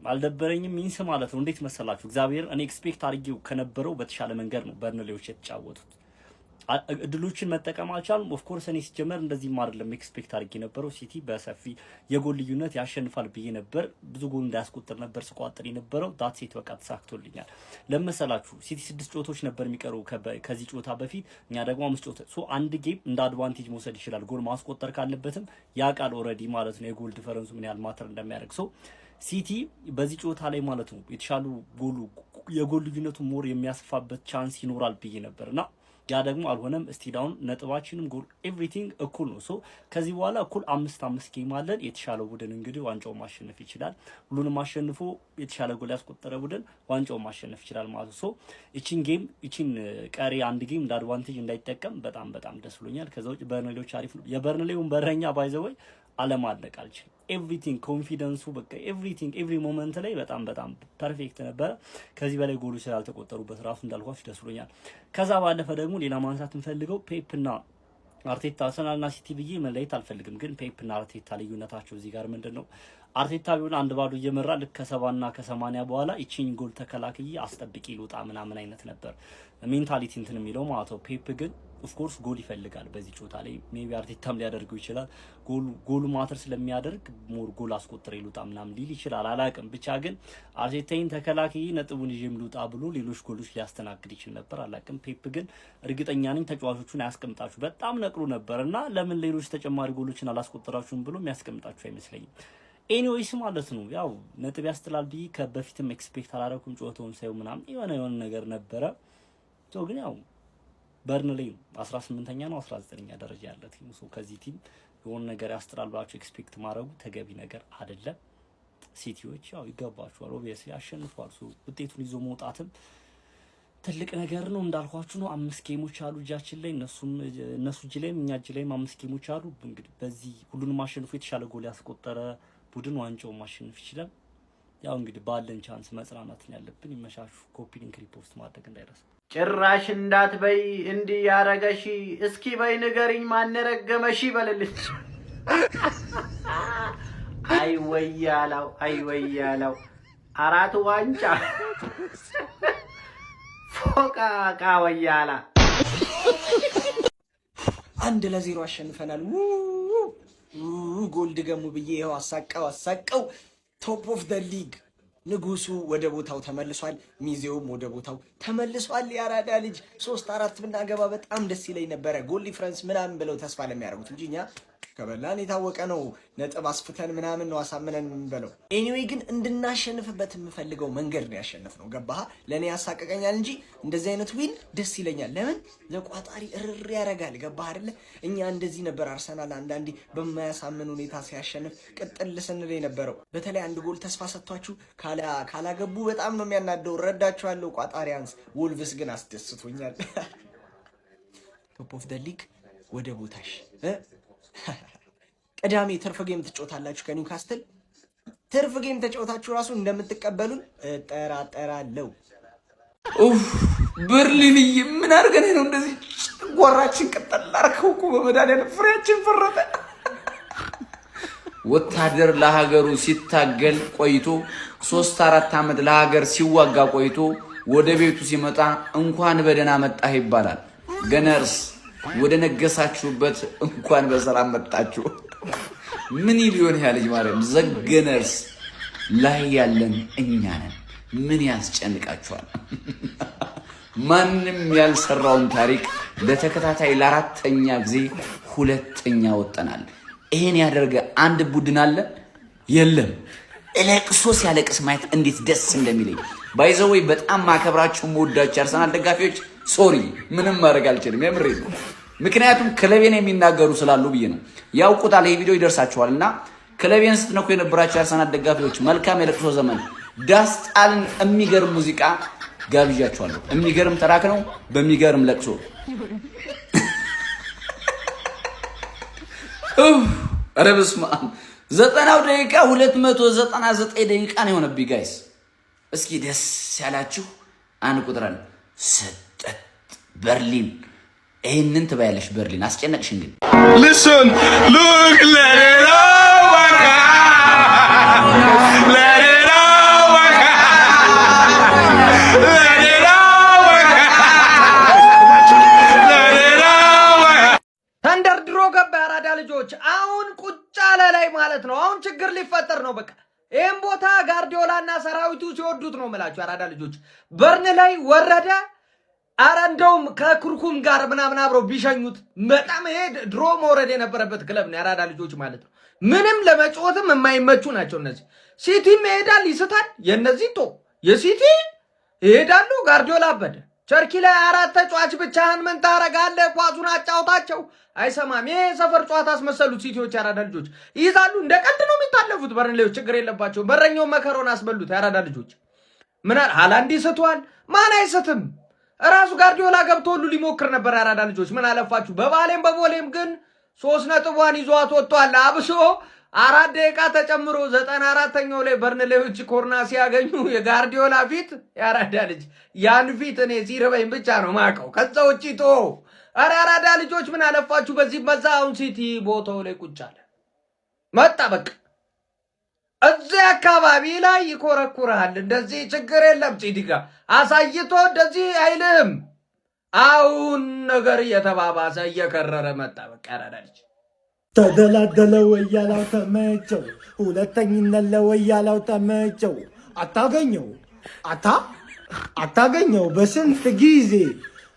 አልደበረኝም ሚንስ ማለት ነው። እንዴት መሰላችሁ እግዚአብሔር እኔ ኤክስፔክት አድርጌው ከነበረው በተሻለ መንገድ ነው በርንሌዎች የተጫወቱት። እድሎችን መጠቀም አልቻሉም። ኦፍ ኮርስ እኔ ሲጀመር እንደዚህ አይደለም ኤክስፔክት አድርጌ ነበረው። ሲቲ በሰፊ የጎል ልዩነት ያሸንፋል ብዬ ነበር። ብዙ ጎል እንዳያስቆጥር ነበር ስቋጥር የነበረው። ዳት ሴት በቃ ተሳክቶልኛል። ለመሰላችሁ ሲቲ 6 ጨዋታዎች ነበር የሚቀሩ ከዚህ ጨዋታ በፊት፣ እኛ ደግሞ 5 ጨዋታ ሶ አንድ ጌም እንደ አድቫንቴጅ መውሰድ ይችላል። ጎል ማስቆጠር ካለበትም ያውቃል ኦልሬዲ ማለት ነው የጎል ዲፈረንሱ ምን ያህል ማተር እንደሚያደርግ። ሶ ሲቲ በዚህ ጨዋታ ላይ ማለት ነው የተሻሉ የጎል ልዩነቱ ሞር የሚያስፋበት ቻንስ ይኖራል ብዬ ነበርና ያ ደግሞ አልሆነም። ስቲዳውን ነጥባችንም ጎል ኤቭሪቲንግ እኩል ነው። ሶ ከዚህ በኋላ እኩል 5-5 ጌም አለን። የተሻለው ቡድን እንግዲህ ዋንጫውን ማሸነፍ ይችላል። ሁሉንም አሸንፎ የተሻለ ጎል ያስቆጠረ ቡድን ዋንጫውን ማሸነፍ ይችላል ማለት ነው። ሶ እቺን ቀሪ አንድ ጌም እንደ አድቫንቴጅ እንዳይጠቀም በጣም ደስ ብሎኛል። ከዛ ውጭ በርንሌዎች አሪፍ ነው። የበርንሌውን በረኛ ባይዘወይ አለማድነቅ አልችልም። ኤቭሪቲንግ ኮንፊደንሱ በቃ ኤቭሪ ሞመንት ላይ በጣም ፐርፌክት ነበረ። ከዚህ በላይ ጎሎች ስላልተቆጠሩበት ራሱ እንዳልኳችሁ ደስ ብሎኛል። ከዛ ባለፈ ደግሞ ሌላ ማንሳት እንፈልገው ፔፕና አርቴታ አርሰናልና ሲቲ ብዬ መለየት አልፈልግም፣ ግን ፔፕና አርቴታ ልዩነታቸው እዚህ ጋር ምንድነው? አርቴታ ቢሆን 1-0 እየመራ ልክ ከ70 እና ከ80 በኋላ እቺን ጎል ተከላክዬ አስጠብቂ ልውጣ ምናምን አይነት ነበር ሜንታሊቲ እንትን የሚለው ማለት ነው። ፔፕ ግን ኦፍ ኮርስ ጎል ይፈልጋል በዚህ ጨዋታ ላይ ሜቢ አርቴታም ሊያደርገው ይችላል። ጎሉ ማተር ስለሚያደርግ ሞር ጎል አስቆጥሬ ልውጣ ምናምን ሊል ይችላል፣ አላውቅም። ብቻ ግን አርቴታን ተከላካይ ነጥቡን ይዤ ልውጣ ብሎ ሌሎች ጎሎች ሊያስተናግድ ይችል ነበር፣ አላውቅም። ፔፕ ግን እርግጠኛ ነኝ ተጫዋቾቹን አያስቀምጣችሁ በጣም ነቅሩ ነበርና ለምን ሌሎች ተጨማሪ ጎሎችን አላስቆጠራችሁም ብሎ የሚያስቀምጣችሁ አይመስለኝም። ኤኒዌይስ ማለት ነው ያው ነጥብ ያስጥላል ብዬ ከበፊትም ኤክስፔክት አላደረኩም። ጨዋታውን ሳይው ምናምን የሆነ ነገር ነበረ። ግን ያው በርንሌ 18ኛ ነው 19ኛ ደረጃ ያለ ቲም ሶ ከዚህ ቲም የሆነ ነገር ያስጥላል ብላችሁ ኤክስፔክት ማድረጉ ተገቢ ነገር አይደለም። ሲቲዎች ያው ይገባቸዋል፣ ኦብቪየስሊ አሸንፏል። ሶ ውጤቱን ይዞ መውጣትም ትልቅ ነገር ነው። እንዳልኳችሁ ነው 5 ጌሞች አሉ እጃችን ላይ፣ እነሱ እጅ ላይም እኛ እጅ ላይም 5 ጌሞች አሉ። እንግዲህ በዚህ ሁሉንም አሸንፎ የተሻለ ጎል ያስቆጠረ ቡድን ዋንጫውን ማሸነፍ ይችላል። ያው እንግዲህ ባለን ቻንስ መጽናናትን ያለብን። ይመሻሹ። ኮፒ ሊንክ ሪፖስት ማድረግ እንዳይረሳ። ጭራሽ እንዳትበይ እንዲህ ያረገሽ እስኪ በይ ንገሪኝ ማን ረገመሽ በልልኝ። አይ ወያላው 4 ዋንጫ ፎቃቃ ወያላ 1-0 አሸንፈናል። ጎል ድገሙ ብዬ ይኸው አሳቀው ቶፕ ኦፍ ዘ ሊግ ንጉሱ ወደ ቦታው ተመልሷል። ሚዜውም ወደ ቦታው ተመልሷል። ያራዳ ልጅ 3-4 ብናገባ በጣም ደስ ይለኝ ነበረ። ጎል ዲፍረንስ ምናምን ብለው ተስፋ ለሚያደርጉት እንጂ እኛ ከበላን የታወቀ ነው። ነጥብ አስፍተን ምናምን ነው አሳምነን የምንበለው። ኤኒዌይ ግን እንድናሸንፍበት የምፈልገው መንገድ ነው ያሸነፍነው። ገባህ? ለእኔ ያሳቀቀኛል እንጂ እንደዚህ አይነት ዊን ደስ ይለኛል። ለምን ለቋጣሪ እርር ያደርጋል። ገባህ አይደለ? እኛ እንደዚህ ነበር አርሰናል አንዳንዴ በማያሳምን ሁኔታ ሲያሸንፍ ቅጥል ስንል የነበረው። በተለይ አንድ ጎል ተስፋ ሰጥቷችሁ ካላገቡ በጣም ነው የሚያናደው። እረዳችኋለሁ ቋጣሪያንስ። ወልቭስ ግን አስደስቶኛል። ቶፕ ኦፍ ዘ ሊግ ወደ ቦታሽ ቅዳሜ ትርፍ ጌም ትጫወታላችሁ ከኒውካስትል። ትርፍ ጌም ተጫወታችሁ ራሱ እንደምትቀበሉን እጠራጠራለሁ። በርሊንዬ ምን አድርገን ነው እንደዚህ ጓራችን ቀጠል አርከው እኮ በመድኃኒዓለም ፍሬያችን ፈረጠ። ወታደር ለሀገሩ ሲታገል ቆይቶ 3-4 ዓመት ለሀገር ሲዋጋ ቆይቶ ወደ ቤቱ ሲመጣ እንኳን በደህና መጣህ ይባላል። ገነርስ ወደ ነገሳችሁበት እንኳን በሰላም መጣችሁ። ምን ይሊዮን ያለጅ ማርያም ዘገነርስ ላይ ያለን እኛ ነን። ምን ያስጨንቃችኋል? ማንም ያልሰራውን ታሪክ ለተከታታይ ለ4ኛ ጊዜ 2ኛ ወጠናል። ይሄን ያደረገ አንድ ቡድን አለ? የለም። ለቅሶ ሲያለቅስ ማየት እንዴት ደስ እንደሚለኝ ባይዘወይ በጣም ማከብራችሁ ወዳችሁ አርሰናል ደጋፊዎች ሶሪ ምንም ማድረግ አልችልም። የምሬ ነው። ምክንያቱም ክለቤን የሚናገሩ ስላሉ ብዬ ነው። ያውቁታል፣ ይሄ ቪዲዮ ይደርሳችኋልና ክለቤን ስትነኩ የነበራችሁ አርሰናል ደጋፊዎች መልካም የለቅሶ ዘመን። ዳስጣልን የሚገርም ሙዚቃ ጋብዣችኋለሁ። የሚገርም ተራክ ነው በሚገርም ለቅሶ። ኧረ በስመ አብ 90 ደቂቃ 299 ደቂቃ ነው የሆነብኝ ጋይስ። እስኪ ደስ ያላችሁ አንድ ቁጥራን ሰጠት በርሊን ይሄንን ትባያለሽ። በርሊን አስጨነቅሽ እንግዲህ listen look let it all work out ችግር ሊፈጠር ነው በቃ ይሄን ቦታ ጋርዲዮላና ሰራዊቱ ሲወዱት ነው መላችሁ አራዳ ልጆች በርን ላይ ወረደ አረ እንደውም ከኩርኩም ጋር ምናምን አብረው ቢሸኙት በጣም ይሄ ድሮ መውረድ የነበረበት ክለብ ነው አራዳ ልጆች ማለት ነው ምንም ለመጫወትም የማይመቹ ናቸው እነዚህ ሲቲም ይሄዳል ይስታል የነዚህ ቶ የሲቲ ይሄዳሉ ጋርዲዮላ አበደ ቸርኪ ላይ አራት ተጫዋች ብቻህን ምን ታረጋለህ ኳሱን አጫውታቸው አይሰማም ይሄ ሰፈር ጨዋታ አስመሰሉት ሲቲዎች ያራዳ ልጆች ይዛሉ እንደ ቀልድ ነው የሚታለፉት በርንሌዎች ችግር የለባቸው በረኛው መከሮን አስበሉት ያራዳ ልጆች ምን ሃላንድ ይስቷል ማን አይስትም ራሱ ጋርዲዮላ ገብቶ ሁሉ ሊሞክር ነበር ያራዳ ልጆች ምን አለፋችሁ በቦሌም ግን 3 ነጥቧን ይዟት ወጥቷል አብሶ 4 ደቂቃ ተጨምሮ 94ኛው ላይ በርንሌዎች ኮርና ሲያገኙ የጋርዲዮላ ፊት ያራዳ ልጅ ያን ፊት እኔ ሲርበኝ ብቻ ነው ማቀው ከዛ ውጪ ቶ አራዳ ልጆች ምን አለፋችሁ በዚህ መዛውን ሲቲ ቦታው ላይ ቁጭ አለ መጣ በቃ እዚህ አካባቢ ላይ ይኮረኩራል እንደዚህ ችግር የለም ሲቲ ጋር አሳይቶ እንደዚህ አይልም አሁን ነገር እየተባባሰ እየከረረ መጣ በቃ ያራዳ ልጅ ተደላደለ ወያላው ተመቸው ሁለተኝነት ለወያላው ተመቸው አታገኘው በስንት ጊዜ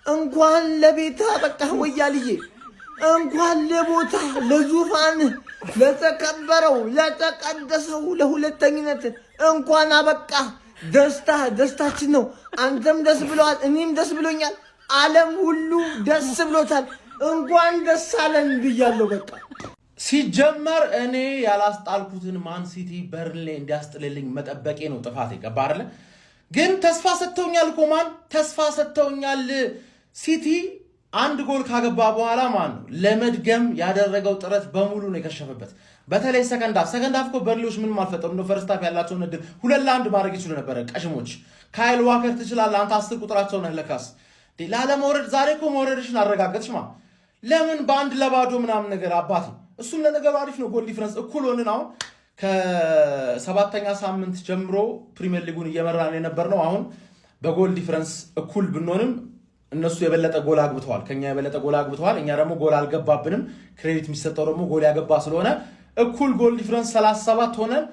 እንኳን ለቤታ በቃ ወያልዬ እንኳን ለቦታ ለዙፋን ለተከበረው ለተቀደሰው ለሁለተኝነት እንኳን አበቃ ደስታችን ነው አንተም ደስ ብሎሃል እኔም ደስ ብሎኛል ዓለም ሁሉ ደስ ብሎታል እንኳን ደስ አለን ብያለሁ በቃ ሲጀመር እኔ ያላስጣልኩትን ማን ሲቲ በርንሌ እንዲያስጥልልኝ መጠበቄ ነው ጥፋቴ ገባ አይደል ግን ተስፋ ሰጥተውኛል ኮማን ተስፋ ሰጥተውኛል ሲቲ አንድ ጎል ካገባ በኋላ ማን ነው ለመድገም ያደረገው ጥረት በሙሉ ነው የከሸፈበት በተለይ ሰከንድ ሃፍ እኮ በርንሌዎች ምንም አልፈጠሩም ነው ፈርስት ሃፍ ያላቸው ንድ 2-1 ማድረግ ይችላል ነበር ቀሽሞች ካይል ዋከር ትችላለህ አንተ 10 ቁጥራቸው ነህ ለካስ ላለመውረድ ዛሬ እኮ መውረድሽን አረጋግጥሽ ለምን በአንድ ለባዶ ምናምን ነገር አባቴ እሱም ለነገሩ አሪፍ ነው ጎል ዲፈረንስ እኩል ሆነን አሁን ከ7ኛ ሳምንት ጀምሮ ፕሪሚየር ሊጉን እየመራን የነበርነው አሁን በጎል ዲፈረንስ እኩል ብንሆንም እነሱ የበለጠ ጎል አግብተዋል ከኛ የበለጠ ጎል አግብተዋል እኛ ደግሞ ጎል አልገባብንም ክሬዲት የሚሰጠው ደግሞ ጎል ያገባ ስለሆነ እኩል ጎል ዲፈረንስ 37 ሆነን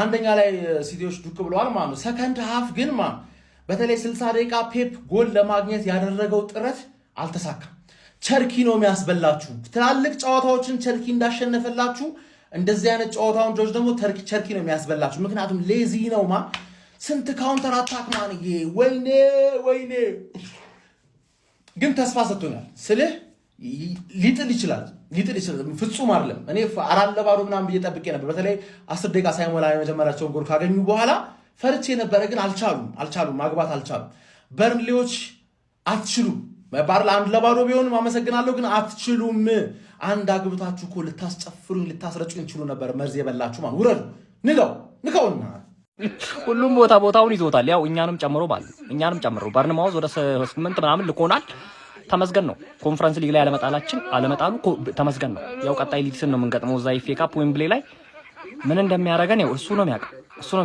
አንደኛ ላይ ሲቲዎች ዱቅ ብለዋል ማለት ነው ሰከንድ ሃፍ ግን በተለይ 60 ደቂቃ ፔፕ ጎል ለማግኘት ያደረገው ጥረት አልተሳካም ቸርኪ ነው የሚያስበላችሁ ትላልቅ ጨዋታዎችን ቸርኪ እንዳሸነፈላችሁ እንደዚህ አይነት ጨዋታውን ጆርጅ ደግሞ ቸርኪ ነው የሚያስበላችሁ ምክንያቱም ሌዚ ነው ስንት ካውንተር አታክ ማንዬ ወይኔ ግን ተስፋ ሰጥቶኛል ስልህ ሊጥል ይችላል ፍጹም አይደለም እኔ 4-0 ምናምን ብዬ ጠብቄ ነበር በተለይ 10 ደቂቃ ሳይሞላ የመጀመሪያቸውን ጎል ካገኙ በኋላ ፈርቼ ነበር ግን አልቻሉም ማግባት አልቻሉም በርንሌዎች አትችሉም ባር ለአንድ ለባዶ ቢሆን ማመሰግናለሁ ግን አትችሉም አንድ አግብታችሁ እኮ ልታስጨፍሩኝ ልታስረጩኝ ይችሉ ነበር መርዝ የበላችሁ ውረዱ ንገውና ሁሉም ቦታውን ይዞታል ያው እኛንም ጨምሮ በርንማውዝ ወደ 8 ምናምን ልኮናል ተመስገን ነው ኮንፈረንስ ሊግ ላይ አለመጣሉ ተመስገን ነው ያው ቀጣይ ሊግስን ነው የምንገጥመው እዛ ኤፍኤ ካፕ ዌምብሌ ላይ ምን እንደሚያደርገን ያው እሱ ነው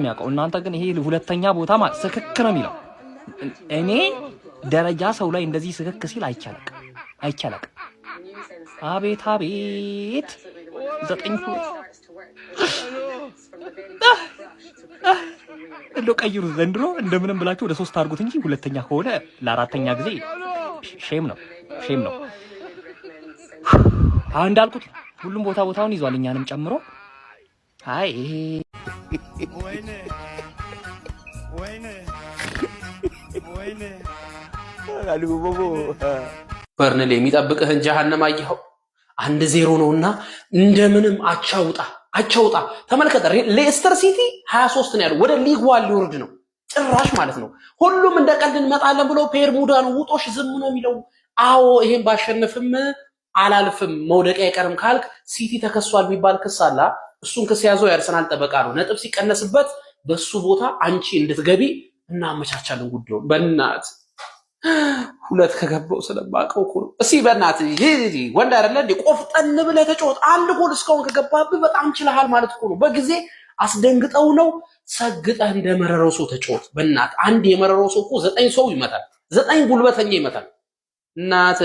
የሚያውቀው እናንተ ግን ይሄ ሁለተኛ ቦታ ስክክ ነው የሚለው እኔ ደረጃ ሰው ላይ እንደዚህ ስክክ ሲል አይቻለቅ አቤት 9 እንደው ቀይሩ ዘንድሮ እንደምንም ብላችሁ ወደ 3 አድርጉት እንጂ ሁለተኛ ከሆነ ለአራተኛ ጊዜ ሼም ነው እንዳልኩት ሁሉም ቦታውን ይዟል እኛንም ጨምሮ አይ በርንሌ የሚጠብቅህን ጀሃነም አየኸው 1-0 ነውና እንደምንም አቻውጣ ተመልከተ ሌስተር ሲቲ 23 ነው ያለው ወደ ሊግ 1 ሊወርድ ነው ጭራሽ ማለት ነው ሁሉም እንደ ቀልድ እንመጣለን ብሎ ፔርሙዳን ውጦሽ ዝም ነው የሚለው አዎ ይሄን ባሸነፍም አላልፍም መውደቂያ አይቀርም ካልክ ሲቲ ተከሷል የሚባል ክስ አለ እሱን ክስ ያዘው ያርሰናል ጠበቃ ነው ነጥብ ሲቀነስበት በሱ ቦታ አንቺ እንድትገቢ እና አመቻቻለን ጉዳዩን በእናት ሁለት ከገባው ስለማቀው እኮ ነው እሺ በእናት ይሄ ወንድ አይደለ እንዴ ቆፍጠን ብለህ ተጫወት አንድ ጎል እስካሁን ከገባብህ በጣም ችለሃል ማለት እኮ ነው በጊዜ አስደንግጠው ነው ሰግጠህ እንደመረረው ሰው ተጫወት በእናት አንድ የመረረው ሰው እኮ 9 ሰው ይመታል 9 ጉልበተኛ ይመታል እናት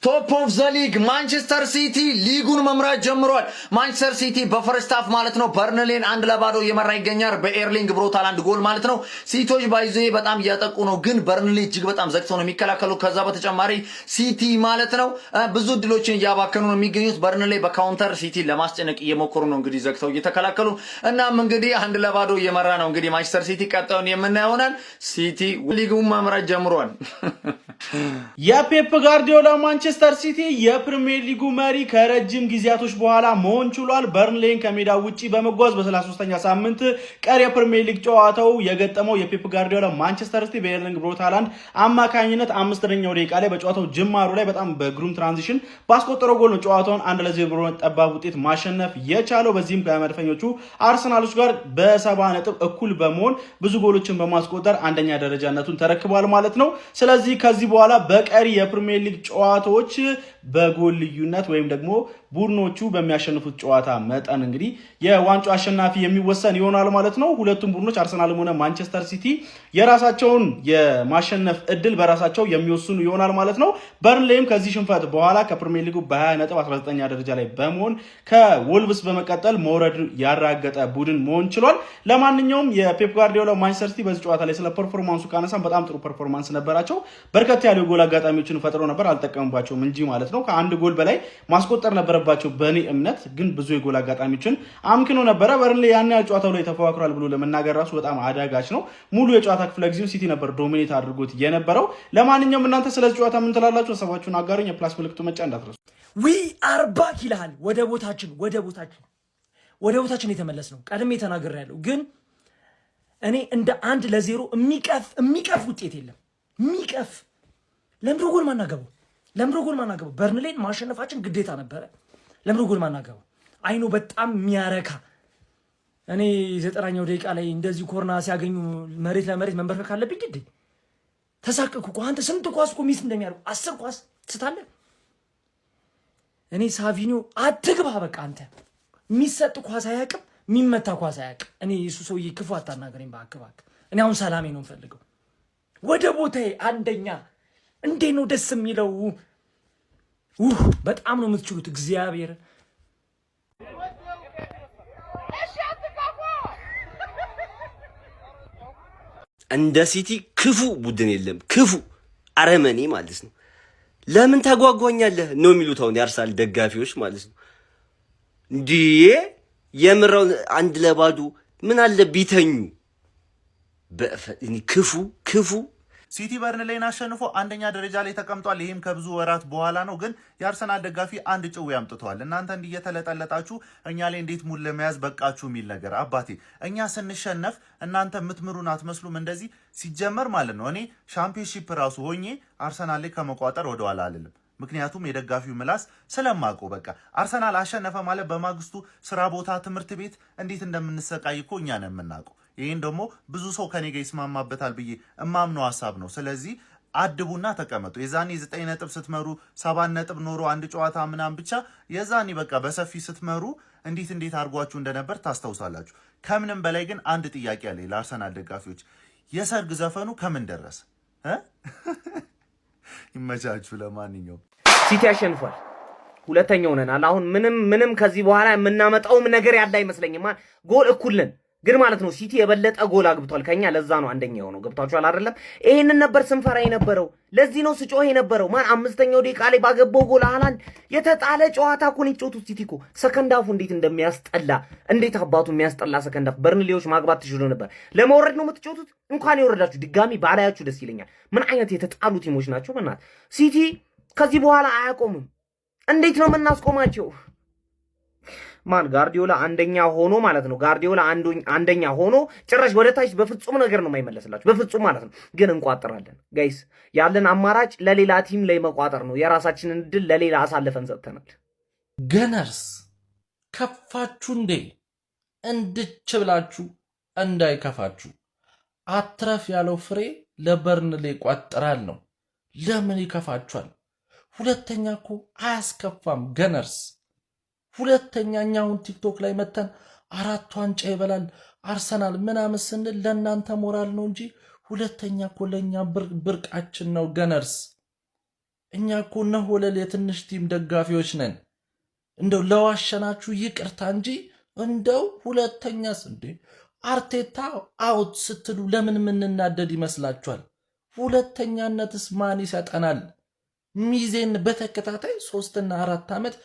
ቶፕ ኦፍ ዘ ሊግ ማንቸስተር ሲቲ ሊጉን መምራት ጀምሯል። ማንቸስተር ሲቲ በፈርስት ሃፍ ማለት ነው በርንሌን 1-0 እየመራ ይገኛል። በኤርሊንግ ብሮት ሃላንድ ጎል ማለት ነው። ሲቲዎች ባይዞ በጣም እያጠቁ ነው፣ ግን በርንሌ እጅግ በጣም ዘግተው ነው የሚከላከሉ። ከዛ በተጨማሪ ሲቲ ማለት ነው ብዙ እድሎችን እያባከኑ ነው የሚገኙት። በርንሌ በካውንተር ሲቲ ለማስጨነቅ እየሞከሩ ነው እንግዲህ ዘግተው እየተከላከሉ። እናም እንግዲህ 1-0 እየመራ ነው እንግዲህ ማንቸስተር ሲቲ። ቀጣዩን የምናየው ይሆናል። ሲቲ ሊጉን መምራት ጀምሯል። የፔፕ ጋርዲዮላ ማንቸስተር ሲቲ የፕሪሚየር ሊጉ መሪ ከረጅም ጊዜያቶች በኋላ መሆን ችሏል። በርንሌን ከሜዳ ውጪ በመጓዝ በ33ኛ ሳምንት ቀሪ የፕሪሚየር ሊግ ጨዋታው የገጠመው የፔፕ ጋርዲዮላ ማንቸስተር ሲቲ በኤርሊንግ ብሮት ሃላንድ አማካኝነት 5ኛው ደቂቃ ላይ በጨዋታው ጅማሩ ላይ በጣም በግሩም ትራንዚሽን ባስቆጠረው ጎል ነው ጨዋታውን 1-0 በሆነ ጠባብ ውጤት ማሸነፍ የቻለው። በዚህም ከመድፈኞቹ አርሰናሎች ጋር በ70 ነጥብ እኩል በመሆን ብዙ ጎሎችን በማስቆጠር አንደኛ ደረጃነቱን ተረክቧል ማለት ነው። ስለዚህ ከዚህ በኋላ በቀሪ የፕሪሚየር ሊግ ጨዋታዎች በጎል ልዩነት ወይም ደግሞ ቡድኖቹ በሚያሸንፉት ጨዋታ መጠን እንግዲህ የዋንጫው አሸናፊ የሚወሰን ይሆናል ማለት ነው። ሁለቱም ቡድኖች አርሰናልም ሆነ ማንቸስተር ሲቲ የራሳቸውን የማሸነፍ እድል በራሳቸው የሚወስኑ ይሆናል ማለት ነው። በርንሌይም ከዚህ ሽንፈት በኋላ ከፕሪሚየር ሊጉ በ20 ነጥብ 19ኛ ደረጃ ላይ በመሆን ከወልቭስ በመቀጠል መውረድ ያራገጠ ቡድን መሆን ችሏል። ለማንኛውም የፔፕ ጋርዲዮላ ማንቸስተር ሲቲ በዚህ ጨዋታ ላይ ስለ ፐርፎርማንሱ ካነሳን በጣም ጥሩ ፐርፎርማንስ ነበራቸው። በርከት ያሉ የጎል አጋጣሚዎችን ፈጥረው ነበር፣ አልጠቀሙባቸውም እንጂ ማለት ነው። ከአንድ ጎል በላይ ማስቆጠር ነበረባቸው በእኔ እምነት፣ ግን ብዙ የጎል አጋጣሚዎችን አምክኖ ነበረ። በርንሌ ያን ያህል ጨዋታው ላይ ተፎካክሯል ብሎ ለመናገር ራሱ በጣም አዳጋች ነው። ሙሉ የጨዋታ ክፍለ ጊዜው ሲቲ ነበር ዶሚኔት አድርጎት የነበረው። ለማንኛውም እናንተ ስለዚህ ጨዋታ ምን ትላላችሁ? ሀሳባችሁን አጋሩኝ። የፕላስ ምልክቱ መጫ እንዳትረሱ። ዊ አር ባክ ይላል። ወደ ቦታችን የተመለስ ነው። ቀድሜ ተናግሬያለሁ፣ ግን እኔ እንደ 1-0 የሚቀፍ ውጤት የለም። የሚቀፍ ለምድሮ ጎል ማናገበው በርንሌን ማሸነፋችን ግዴታ ነበረ። ለምድሮ ጎል ማናገበው አይኖ በጣም የሚያረካ እኔ 90ኛው ደቂቃ ላይ እንደዚህ ኮርና ሲያገኙ መሬት ለመሬት መንበርከክ አለብኝ ግዴ ተሳቀኩ እኮ አንተ ስንት ኳስ እኮ ሚስ እንደሚያደርጉ 10 ኳስ ስታለ እኔ ሳቪኒዮ አትግባ በቃ አንተ የሚሰጥ ኳስ አያውቅም፣ የሚመታ ኳስ አያውቅም። እኔ እሱ ሰውዬ ክፉ አታናገረኝ ባክባክ። እኔ አሁን ሰላሜ ነው የምፈልገው። ወደ ቦታዬ አንደኛ እንዴት ነው ደስ የሚለው! በጣም ነው የምትችሉት እግዚአብሔር። እንደ ሲቲ ክፉ ቡድን የለም። ክፉ አረመኔ ማለት ነው። ለምን ታጓጓኛለህ ነው የሚሉት አሁን የአርሰናል ደጋፊዎች ማለት ነው። እንዲህ የምራው 1-0 ምን አለ ቢተኙ። ክፉ ሲቲ በርንሌይን አሸንፎ አንደኛ ደረጃ ላይ ተቀምጧል። ይህም ከብዙ ወራት በኋላ ነው። ግን የአርሰናል ደጋፊ አንድ ጭው ያምጥተዋል። እናንተ እንዲህ እየተለጠለጣችሁ እኛ ላይ እንዴት ሙድ ለመያዝ በቃችሁ የሚል ነገር። አባቴ እኛ ስንሸነፍ እናንተ የምትምሩን አትመስሉም። እንደዚህ ሲጀመር ማለት ነው። እኔ ሻምፒዮንሺፕ ራሱ ሆኜ አርሰናል ላይ ከመቋጠር ወደኋላ አልልም። ምክንያቱም የደጋፊው ምላስ ስለማውቀው በቃ አርሰናል አሸነፈ ማለት በማግስቱ ስራ ቦታ፣ ትምህርት ቤት እንዴት እንደምንሰቃይ እኮ እኛ ነን የምናውቀው። ይህን ደግሞ ብዙ ሰው ከኔ ጋር ይስማማበታል ብዬ እማምነው ሀሳብ ነው። ስለዚህ አድቡና ተቀመጡ። የዛኔ 9 ነጥብ ስትመሩ 7 ነጥብ ኖሮ አንድ ጨዋታ ምናምን ብቻ የዛኔ በቃ በሰፊ ስትመሩ እንዴት አድርጓችሁ እንደነበር ታስታውሳላችሁ። ከምንም በላይ ግን አንድ ጥያቄ አለ ለአርሰናል ደጋፊዎች። የሰርግ ዘፈኑ ከምን ደረሰ? ይመቻችሁ። ለማንኛውም ሲቲ ያሸንፏል። ሁለተኛው ሆነናል። አሁን ምንም ከዚህ በኋላ የምናመጣውም ነገር ያለ አይመስለኝም። ጎል እኩል ነን ግን ማለት ነው ሲቲ የበለጠ ጎል አግብቷል ከኛ። ለዛ ነው አንደኛ የሆነው። ገብታችኋል አይደለም? ይሄንን ነበር ስንፈራ የነበረው። ለዚህ ነው ስጮህ የነበረው። 5ኛው ደቂቃ ላይ ባገባው ጎል ሃላንድ የተጣለ ጨዋታ እኮ ነው የጮቱት። ሲቲ እኮ ሰከንድ አፉ እንዴት እንደሚያስጠላ፣ እንዴት አባቱ የሚያስጠላ ሰከንድ አፍ። በርንሌዎች ማግባት ትችሉ ነበር። ለመውረድ ነው የምትጮቱት። እንኳን የወረዳችሁ ድጋሚ ባላያችሁ ደስ ይለኛል። ምን አይነት የተጣሉ ቲሞች ናቸው በእናት። ሲቲ ከዚህ በኋላ አያቆምም። እንዴት ነው የምናስቆማቸው? ጋርዲዮላ አንደኛ ሆኖ ማለት ነው። ጋርዲዮላ አንደኛ ሆኖ ጭራሽ ወደ ታች በፍጹም ነገር ነው የማይመለስላችሁ፣ በፍጹም ማለት ነው። ግን እንቋጥራለን ጋይስ። ያለን አማራጭ ለሌላ ቲም ላይ መቋጠር ነው። የራሳችንን ድል ለሌላ አሳልፈን ሰጥተናል። ገነርስ ከፋችሁ እንዴ? እንድች ብላችሁ እንዳይከፋችሁ። አትረፍ ያለው ፍሬ ለበርንሌ ቋጥራል ነው። ለምን ይከፋችኋል? ሁለተኛ እኮ አያስከፋም ገነርስ። ሁለተኛኛ አሁን ቲክቶክ ላይ መተን 4 ዋንጫ ይበላል አርሰናል ምናምን ስንል ለእናንተ ሞራል ነው እንጂ ሁለተኛ እኮ ለእኛ ብርቃችን ነው ገነርስ። እኛ እኮ ነው ወለል የትንሽ ቲም ደጋፊዎች ነን። እንደው ለዋሸናችሁ ይቅርታ እንጂ እንደው ሁለተኛስ እንዴ አርቴታ አውት ስትሉ ለምን ምንናደድ ይመስላችኋል? ሁለተኛነትስ ማን ይሰጠናል? ሚዜን በተከታታይ 3 እና 4 ዓመት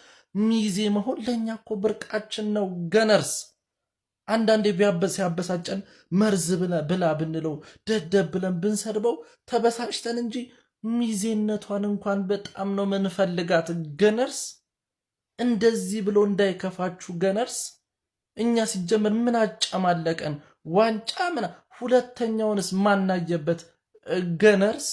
ሚዜ መሆን ለኛ እኮ ብርቃችን ነው። ገነርስ አንዳንዴ ሲያበሳጨን መርዝ ብላ ብንለው ደደብ ብለን ብንሰድበው ተበሳጭተን እንጂ ሚዜነቷን እንኳን በጣም ነው ምንፈልጋት። ገነርስ እንደዚህ ብሎ እንዳይከፋችሁ ገነርስ። እኛ ሲጀመር ምን አጨማለቀን? ዋንጫ ሁለተኛውንስ ማናየበት ገነርስ